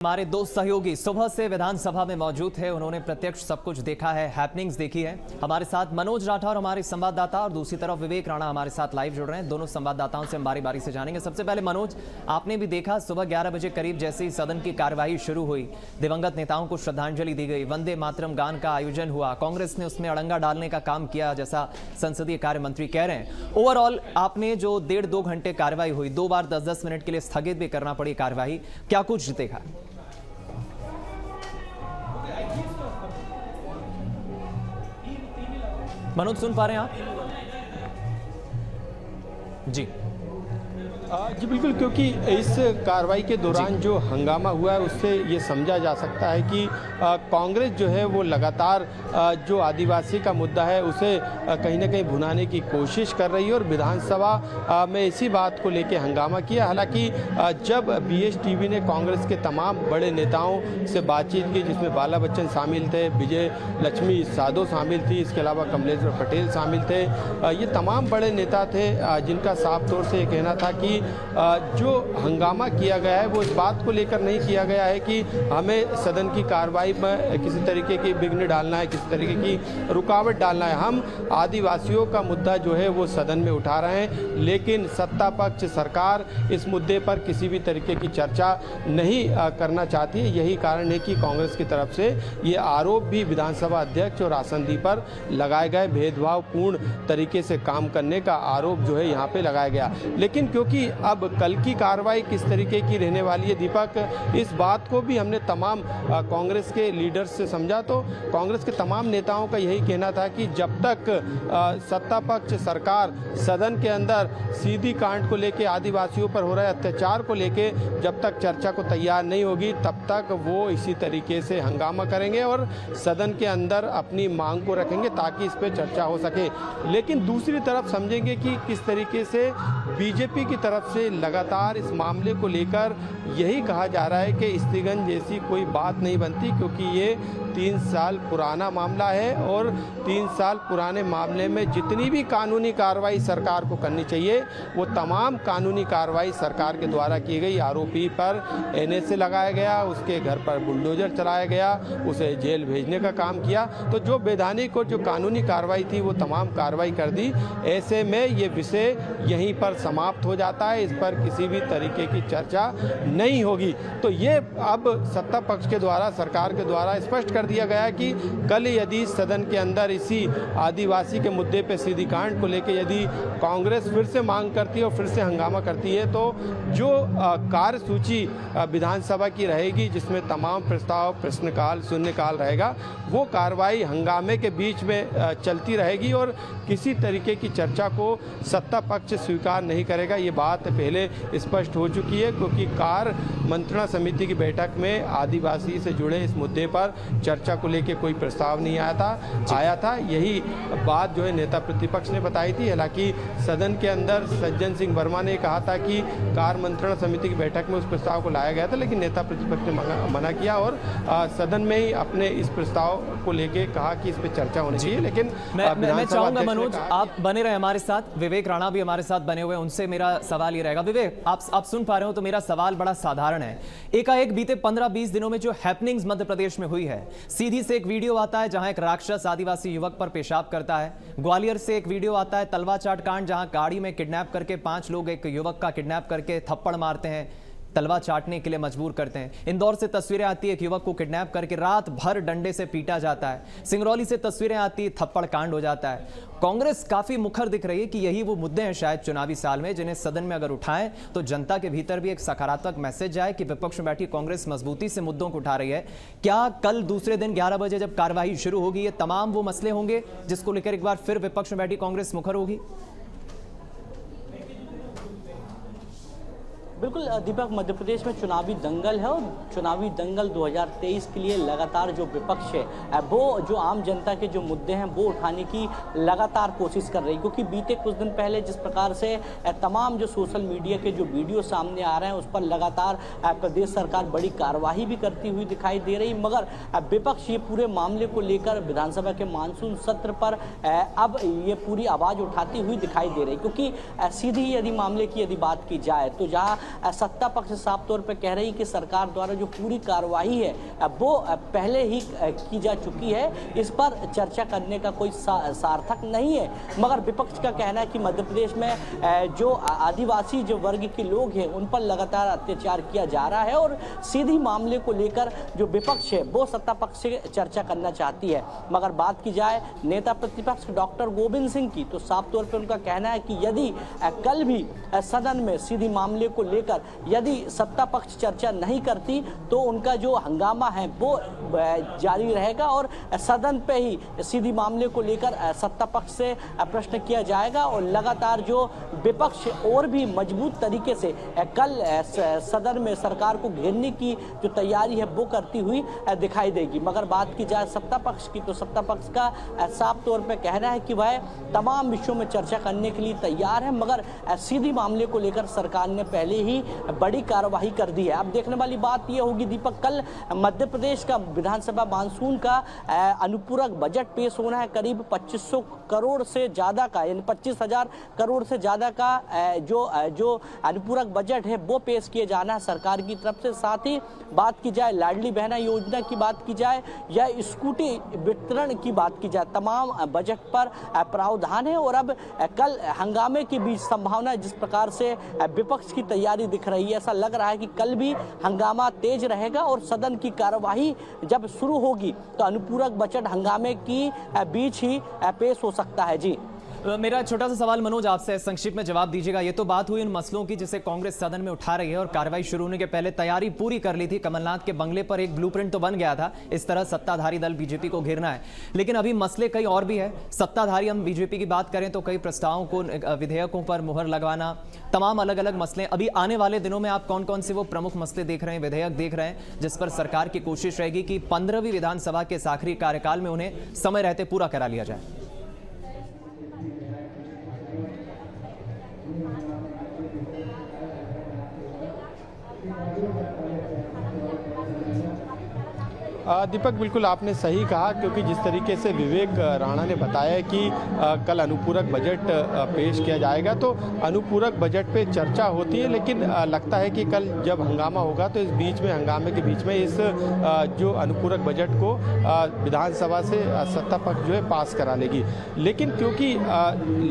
हमारे दो सहयोगी सुबह से विधानसभा में मौजूद थे। उन्होंने प्रत्यक्ष सब कुछ देखा है, हैपनिंग्स देखी है। हमारे साथ मनोज राठौर हमारे संवाददाता और दूसरी तरफ विवेक राणा हमारे साथ लाइव जुड़ रहे हैं। दोनों संवाददाताओं से हम बारी बारी से जानेंगे। सबसे पहले मनोज, आपने भी देखा सुबह 11 बजे करीब जैसे ही सदन की कार्यवाही शुरू हुई, दिवंगत नेताओं को श्रद्धांजलि दी गई, वंदे मातरम गान का आयोजन हुआ, कांग्रेस ने उसमें अड़ंगा डालने का काम किया जैसा संसदीय कार्य मंत्री कह रहे हैं। ओवरऑल आपने जो 1.5-2 घंटे कार्यवाही हुई, 2 बार 10-10 मिनट के लिए स्थगित भी करना पड़ी कार्यवाही, क्या कुछ देखा? मनोज सुन पा रहे हैं आप? जी जी बिल्कुल, क्योंकि इस कार्रवाई के दौरान जो हंगामा हुआ है उससे ये समझा जा सकता है कि कांग्रेस जो है वो लगातार जो आदिवासी का मुद्दा है उसे कहीं ना कहीं भुनाने की कोशिश कर रही है और विधानसभा में इसी बात को लेकर हंगामा किया। हालांकि जब बीएचटीवी ने कांग्रेस के तमाम बड़े नेताओं से बातचीत की, जिसमें बाला बच्चन शामिल थे, विजय लक्ष्मी साधो शामिल थी, इसके अलावा कमलेश्वर पटेल शामिल थे, ये तमाम बड़े नेता थे जिनका साफ तौर से ये कहना था कि जो हंगामा किया गया है वो इस बात को लेकर नहीं किया गया है कि हमें सदन की कार्रवाई में किसी तरीके की विघ्न डालना है, किसी तरीके की रुकावट डालना है। हम आदिवासियों का मुद्दा जो है वो सदन में उठा रहे हैं, लेकिन सत्ता पक्ष सरकार इस मुद्दे पर किसी भी तरीके की चर्चा नहीं करना चाहती है। यही कारण है कि कांग्रेस की तरफ से ये आरोप भी विधानसभा अध्यक्ष और आसंदी पर लगाए गए, भेदभावपूर्ण तरीके से काम करने का आरोप जो है यहाँ पे लगाया गया। लेकिन क्योंकि अब कल की कार्रवाई किस तरीके की रहने वाली है दीपक, इस बात को भी हमने तमाम कांग्रेस के लीडर्स से समझा, तो कांग्रेस के तमाम नेताओं का यही कहना था कि जब तक सत्ता पक्ष सरकार सदन के अंदर सीधी कांड को लेकर, आदिवासियों पर हो रहे अत्याचार को लेकर जब तक चर्चा को तैयार नहीं होगी तब तक वो इसी तरीके से हंगामा करेंगे और सदन के अंदर अपनी मांग को रखेंगे ताकि इस पर चर्चा हो सके। लेकिन दूसरी तरफ समझेंगे कि किस तरीके से बीजेपी की तरफ से लगातार इस मामले को लेकर यही कहा जा रहा है कि स्थिगन जैसी कोई बात नहीं बनती, क्योंकि ये 3 साल पुराना मामला है और 3 साल पुराने मामले में जितनी भी कानूनी कार्रवाई सरकार को करनी चाहिए वो तमाम कानूनी कार्रवाई सरकार के द्वारा की गई। आरोपी पर एनएसए लगाया गया, उसके घर पर बुलडोजर चलाया गया, उसे जेल भेजने का काम किया, तो जो वैधानिक और जो कानूनी कार्रवाई थी वो तमाम कार्रवाई कर दी। ऐसे में ये विषय यहीं पर समाप्त हो जाता है, इस पर किसी भी तरीके की चर्चा नहीं होगी। तो ये अब सत्ता पक्ष के द्वारा, सरकार के द्वारा स्पष्ट कर दिया गया है कि कल यदि सदन के अंदर इसी आदिवासी के मुद्दे पे सीधी कांड को लेकर यदि कांग्रेस फिर से मांग करती है और फिर से हंगामा करती है तो जो कार्यसूची विधानसभा की रहेगी, जिसमें तमाम प्रस्ताव, प्रश्नकाल, शून्यकाल रहेगा, वो कार्रवाई हंगामे के बीच में चलती रहेगी और किसी तरीके की चर्चा को सत्ता पक्ष स्वीकार नहीं करेगा। ये बात पहले स्पष्ट हो चुकी है, क्योंकि कार्य मंत्रणा समिति की बैठक में आदिवासी से जुड़े इस मुद्दे पर चर्चा को लेकर कोई प्रस्ताव नहीं आया था। यही बात जो है नेता प्रतिपक्ष ने बताई थी। हालांकि सदन के अंदर सज्जन सिंह वर्मा ने कहा था कि कार्य मंत्रणा समिति की बैठक में उस प्रस्ताव को लाया गया था, लेकिन नेता प्रतिपक्ष ने मना किया और सदन में ही अपने इस प्रस्ताव को लेकर कहा कि इस पर चर्चा होनी चाहिए। लेकिन मैं चाहूंगा मनोज आप बने रहे हमारे साथ, विवेक राणा भी हमारे साथ बने हुए, उनसे मेरा सवाल ये रहेगा। विवेक, आप सुन पा रहे हो तो मेरा सवाल बड़ा साधारण है। एकाएक बीते 15-20 दिनों में जो हैपनिंग्स मध्य प्रदेश में हुई है, सीधी से एक वीडियो आता है जहां एक राक्षस आदिवासी युवक पर पेशाब करता है। ग्वालियर से एक वीडियो आता है तलवा चाट कांड, जहां गाड़ी में किडनैप करके 5 लोग एक युवक का किडनैप करके थप्पड़ मारते हैं, तलवा चाटने के लिए मजबूर करते हैं। इंदौर से तस्वीरें आती है, एक युवक को किडनैप करके रात भर डंडे से पीटा जाता है। सिंगरौली से तस्वीरें आती है, थप्पड़ कांड हो जाता है। कांग्रेस काफी मुखर दिख रही है कि यही वो मुद्दे हैं शायद चुनावी साल में जिन्हें सदन में अगर उठाएं तो जनता के भीतर भी एक सकारात्मक मैसेज जाए कि विपक्ष में बैठी कांग्रेस मजबूती से मुद्दों को उठा रही है। क्या कल दूसरे दिन 11 बजे जब कार्यवाही शुरू होगी ये तमाम वो मसले होंगे जिसको लेकर एक बार फिर विपक्ष में बैठी कांग्रेस मुखर होगी? बिल्कुल दीपक, मध्य प्रदेश में चुनावी दंगल है और चुनावी दंगल 2023 के लिए लगातार जो विपक्ष है वो जो आम जनता के जो मुद्दे हैं वो उठाने की लगातार कोशिश कर रही है। क्योंकि बीते कुछ दिन पहले जिस प्रकार से तमाम जो सोशल मीडिया के जो वीडियो सामने आ रहे हैं उस पर लगातार प्रदेश सरकार बड़ी कार्यवाही भी करती हुई दिखाई दे रही, मगर विपक्ष ये पूरे मामले को लेकर विधानसभा के मानसून सत्र पर अब ये पूरी आवाज़ उठाती हुई दिखाई दे रही। क्योंकि सीधी यदि मामले की यदि बात की जाए तो जहाँ सत्ता पक्ष साफ तौर पर कह रही कि सरकार द्वारा जो पूरी कार्रवाई है वो पहले ही की जा चुकी है, इस पर चर्चा करने का कोई सार्थक नहीं है। मगर विपक्ष का कहना है कि मध्य प्रदेश में जो आदिवासी जो वर्ग के लोग हैं उन पर लगातार अत्याचार किया जा रहा है और सीधी मामले को लेकर जो विपक्ष है वो सत्ता पक्ष से चर्चा करना चाहती है। मगर बात की जाए नेता प्रतिपक्ष डॉक्टर गोविंद सिंह की, तो साफ तौर पर उनका कहना है कि यदि कल भी सदन में सीधी मामले को लेकर यदि सत्ता पक्ष चर्चा नहीं करती तो उनका जो हंगामा है वो जारी रहेगा और सदन पे ही सीधी मामले को लेकर सत्ता पक्ष से प्रश्न किया जाएगा और लगातार जो विपक्ष और भी मजबूत तरीके से कल सदन में सरकार को घेरने की जो तैयारी है वो करती हुई दिखाई देगी। मगर बात की जाए सत्ता पक्ष की, तो सत्ता पक्ष का साफ तौर पे कहना है कि वह तमाम विषयों में चर्चा करने के लिए तैयार है, मगर सीधी मामले को लेकर सरकार ने पहले ही बड़ी कार्रवाई कर दी है। अब देखने वाली बात यह होगी दीपक, कल मध्य प्रदेश का विधानसभा मानसून का अनुपूरक बजट पेश होना है। करीब 2500 करोड़ से ज़्यादा का, यानी 25,000 करोड़ से ज़्यादा का जो अनुपूरक बजट है वो पेश किए जाना है सरकार की तरफ से। साथ ही बात की जाए लाडली बहना योजना की बात की जाए या स्कूटी वितरण की बात की जाए, तमाम बजट पर प्रावधान है। और अब कल हंगामे के बीच संभावना जिस प्रकार से विपक्ष की तैयारी दिख रही है, ऐसा लग रहा है कि कल भी हंगामा तेज रहेगा और सदन की कार्यवाही जब शुरू होगी तो अनुपूरक बजट हंगामे की बीच ही पेश हो सकता है। जी मेरा छोटा सा सवाल मनोज आपसे संक्षिप्त में जवाब दीजिएगा। ये तो बात हुई उन मसलों की जिसे कांग्रेस सदन में उठा रही है और कार्रवाई शुरू होने के पहले तैयारी पूरी कर ली थी। कमलनाथ के बंगले पर एक ब्लूप्रिंट तो बन गया था, इस तरह सत्ताधारी दल बीजेपी को घेरना है, लेकिन अभी मसले कई और भी है। सत्ताधारी हम बीजेपी की बात करें तो कई प्रस्तावों को, विधेयकों पर मुहर लगवाना, तमाम अलग अलग मसले। अभी आने वाले दिनों में आप कौन कौन से वो प्रमुख मसले देख रहे हैं, विधेयक देख रहे हैं जिस पर सरकार की कोशिश रहेगी कि 15वीं विधानसभा के इस आखिरी कार्यकाल में उन्हें समय रहते पूरा करा लिया जाए? दीपक, बिल्कुल आपने सही कहा, क्योंकि जिस तरीके से विवेक राणा ने बताया कि कल अनुपूरक बजट पेश किया जाएगा तो अनुपूरक बजट पे चर्चा होती है, लेकिन लगता है कि कल जब हंगामा होगा तो इस बीच में, हंगामे के बीच में इस जो अनुपूरक बजट को विधानसभा से सत्ता पक्ष जो है पास करा लेगी। लेकिन क्योंकि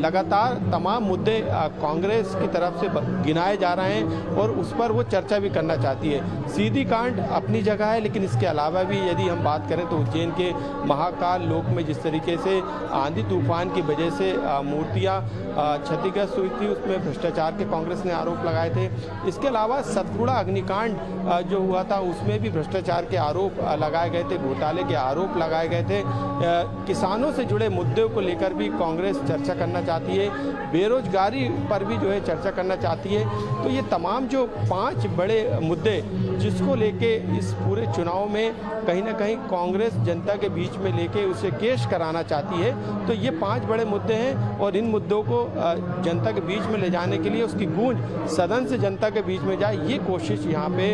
लगातार तमाम मुद्दे कांग्रेस की तरफ से गिनाए जा रहे हैं और उस पर वो चर्चा भी करना चाहती है। सीधी कांड अपनी जगह है, लेकिन इसके अलावा भी यदि हम बात करें तो उज्जैन के महाकाल लोक में जिस तरीके से आंधी तूफान की वजह से मूर्तियां क्षतिग्रस्त हुई थी, उसमें भ्रष्टाचार के कांग्रेस ने आरोप लगाए थे। इसके अलावा सतपुड़ा अग्निकांड जो हुआ था उसमें भी भ्रष्टाचार के आरोप लगाए गए थे, घोटाले के आरोप लगाए गए थे। किसानों से जुड़े मुद्दों को लेकर भी कांग्रेस चर्चा करना चाहती है, बेरोजगारी पर भी जो है चर्चा करना चाहती है। तो ये तमाम जो 5 बड़े मुद्दे जिसको लेके इस पूरे चुनाव में कहीं ना कहीं कांग्रेस जनता के बीच में लेके उसे केश कराना चाहती है, तो ये 5 बड़े मुद्दे हैं और इन मुद्दों को जनता के बीच में ले जाने के लिए उसकी गूंज सदन से जनता के बीच में जाए, ये कोशिश यहाँ पे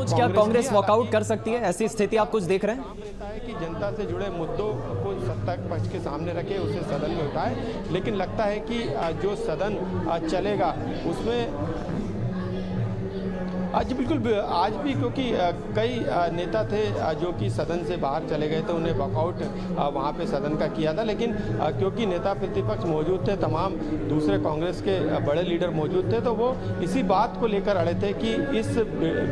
क्या कांग्रेस वॉकआउट कर सकती है? ऐसी स्थिति आप कुछ देख रहे हैं? लगता है कि जनता से जुड़े मुद्दों को सत्ता पक्ष के सामने रखे, उसे सदन में उठाए, लेकिन लगता है कि जो सदन चलेगा उसमें आज बिल्कुल आज भी, क्योंकि कई नेता थे जो कि सदन से बाहर चले गए थे, उन्हें वॉकआउट वहाँ पे सदन का किया था, लेकिन क्योंकि नेता प्रतिपक्ष मौजूद थे, तमाम दूसरे कांग्रेस के बड़े लीडर मौजूद थे, तो वो इसी बात को लेकर अड़े थे कि इस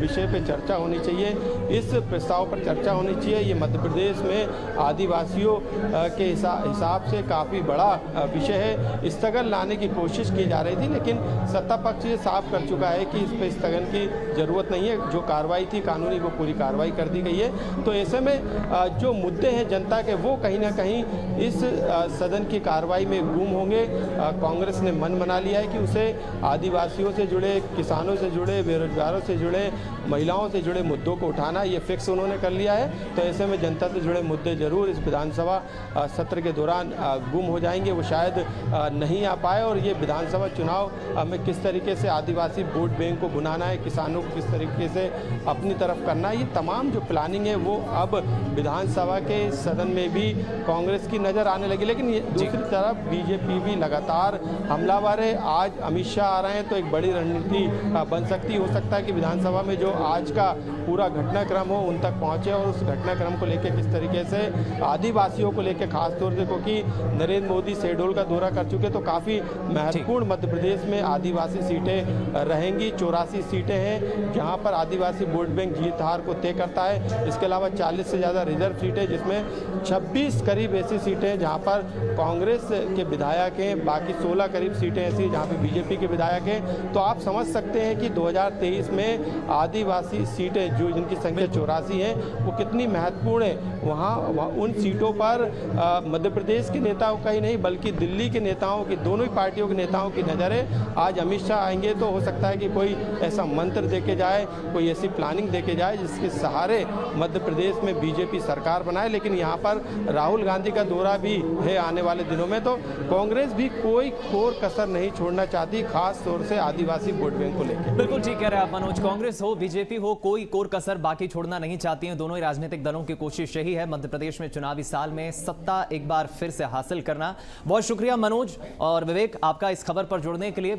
विषय पे चर्चा होनी चाहिए, इस प्रस्ताव पर चर्चा होनी चाहिए। ये मध्य प्रदेश में आदिवासियों के हिसाब से काफ़ी बड़ा विषय है, स्थगन लाने की कोशिश की जा रही थी, लेकिन सत्ता पक्ष ये साफ कर चुका है कि इस पर स्थगन की ज़रूरत नहीं है। जो कार्रवाई थी कानूनी वो पूरी कार्रवाई कर दी गई है। तो ऐसे में जो मुद्दे हैं जनता के वो कहीं ना कहीं इस सदन की कार्रवाई में गुम होंगे। कांग्रेस ने मन बना लिया है कि उसे आदिवासियों से जुड़े, किसानों से जुड़े, बेरोजगारों से जुड़े, महिलाओं से जुड़े मुद्दों को उठाना, ये फिक्स उन्होंने कर लिया है। तो ऐसे में जनता से जुड़े मुद्दे जरूर इस विधानसभा सत्र के दौरान गुम हो जाएंगे, वो शायद नहीं आ पाए। और ये विधानसभा चुनाव में किस तरीके से आदिवासी वोट बैंक को बुनाना है, किसानों किस तरीके से अपनी तरफ करना है, ये तमाम जो प्लानिंग है वो अब विधानसभा के सदन में भी कांग्रेस की नज़र आने लगी। लेकिन ये दूसरी तरफ बीजेपी भी लगातार हमलावर है। आज अमित शाह आ रहे हैं तो एक बड़ी रणनीति बन सकती, हो सकता है कि विधानसभा में जो आज का पूरा घटनाक्रम हो उन तक पहुँचे और उस घटनाक्रम को लेकर किस तरीके से आदिवासियों को लेकर खासतौर से, क्योंकि नरेंद्र मोदी शहडोल का दौरा कर चुके तो काफ़ी महत्वपूर्ण मध्य प्रदेश में आदिवासी सीटें रहेंगी। 84 सीटें हैं जहां पर आदिवासी वोट बैंक जीत हार को तय करता है। इसके अलावा 40 से ज़्यादा रिजर्व सीटें, जिसमें 26 करीब ऐसी सीटें हैं जहां पर कांग्रेस के विधायक हैं, बाकी 16 करीब सीटें ऐसी जहां पर बीजेपी के विधायक हैं। तो आप समझ सकते हैं कि 2023 में आदिवासी सीटें जो जिनकी संख्या 84 है वो कितनी महत्वपूर्ण है। वहाँ उन सीटों पर मध्य प्रदेश के नेताओं का ही नहीं बल्कि दिल्ली के नेताओं की, दोनों ही पार्टियों के नेताओं की नज़र है। आज अमित शाह आएंगे तो हो सकता है कि कोई ऐसा मंत्र देके जाए, कोई ऐसी प्लानिंग देके जाए जिसके सहारे मध्य प्रदेश में बीजेपी सरकार बनाए। लेकिन यहाँ पर राहुल गांधी का दौरा भी है आने वाले दिनों में, तो कांग्रेस भी कोई कोर कसर नहीं छोड़ना चाहती, खास तौर से आदिवासी वोट बैंक को लेकर। बिल्कुल ठीक कह रहे हैं आप मनोज, कांग्रेस हो बीजेपी हो कोई कोर कसर बाकी छोड़ना नहीं चाहती हैं। दोनों ही राजनीतिक दलों की कोशिश यही है मध्य प्रदेश में चुनावी साल में सत्ता एक बार फिर से हासिल करना। बहुत शुक्रिया मनोज और विवेक आपका इस खबर पर जुड़ने के लिए।